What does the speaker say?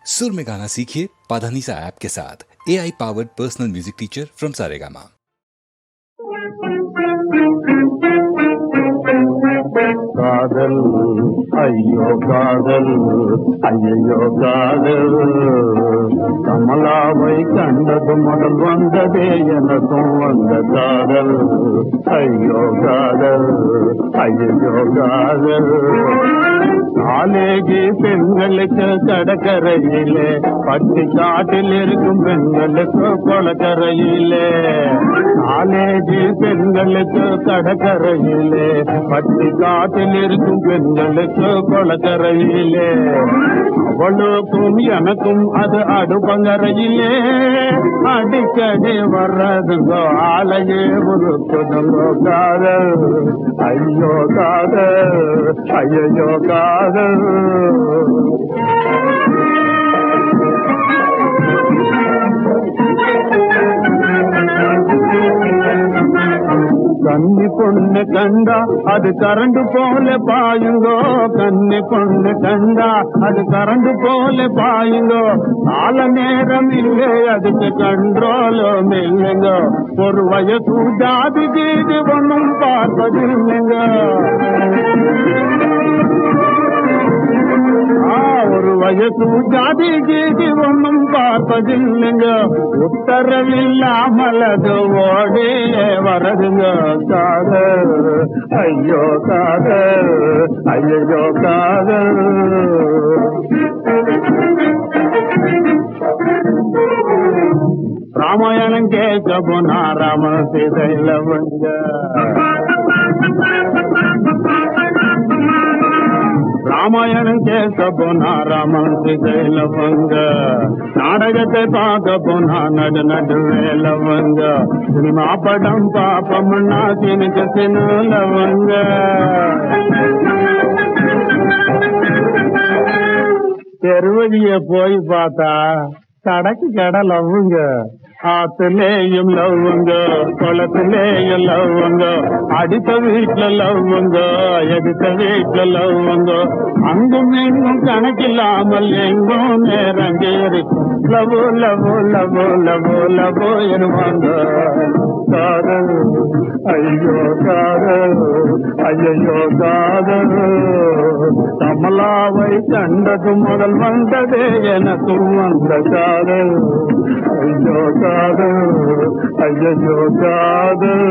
सुर में गाना सीखिए पाधानीसा ऐप के साथ। AI powered personal music teacher from Saregama. காதல் ஐயோ காதல் ஐயோ காதல் கமலாவை கண்டது முதல் வந்ததே எனக்கும் வந்த காதல் ஐயோ காதல் ஐயோ காதல் காலேஜி பெண்களுக்கு கடற்கரையிலே பட்டி காட்டில் இருக்கும் பெண்களுக்கு கொளக்கரையிலே காலேஜி பெண்களுக்கு கடற்கரையிலே பட்டி காட்டில் இருக்கும் பெண்களுக்கு கொளக்கரையிலே அவளுக்கும் எனக்கும் அது அடுப்பங்கரையிலே அடிக்கடி வர்றதுங்கோ ஆலையே உருக்குதுங்கோ காதல் ஐயோ காதல் ஐயோ காதல் கன்னி பொண்ணு கண்டா அது கரண்டு போல பாயுங்கோ கன்னி பொண்ணு கண்டா அது கரண்டு போல பாயுங்கோ கால நேரம் இல்லை அதுக்கு கண்ட்ரோலும் இல்லைங்க ஒரு வயசு ஜாதி கீது ஒன்றும் பார்ப்பதில்லைங்க ஒரு வயசு ஜாதி கீதி ஒன்றும் பார்ப்பதில்லைங்க உத்தரவில்லாமல் அது ஓடியே வரதுங்க காதல் ஐயோ காதல் ஐயோ காதல் ராமாயணம் கேட்க போனா ராம சீதையில வந்த ராமாயணம் கேட்க போனா ராமன் சீதையில வந்த நாடகத்தை பார்க்க போனா நடுவேல வந்த சினிமா படம் பாப்பம்னா சினுக்கு சினுல வந்த தெருவழிய போய் பார்த்தா கடைக்கு கடை லவ்வுங்க ஆத்துலேயும் லவ்வுங்க குளத்திலேயும் லவ்வுங்க அடித்த வீட்டுல லவ்வுங்க எடுத்த வீட்டுல லவ்வுங்க அங்கும் எங்கும் கணக்கில்லாமல் எங்கும் நேரங்கேறி லவோ லவோ லவோ லவோ லவோ எனுவாங்க காதல் ஐயோ காதல் ஐயோ காதல் கமலாவை கண்டது முதல் வந்ததே எனக்கும் வந்த காதல் ஐயோ காதல் ஐயோ காதல்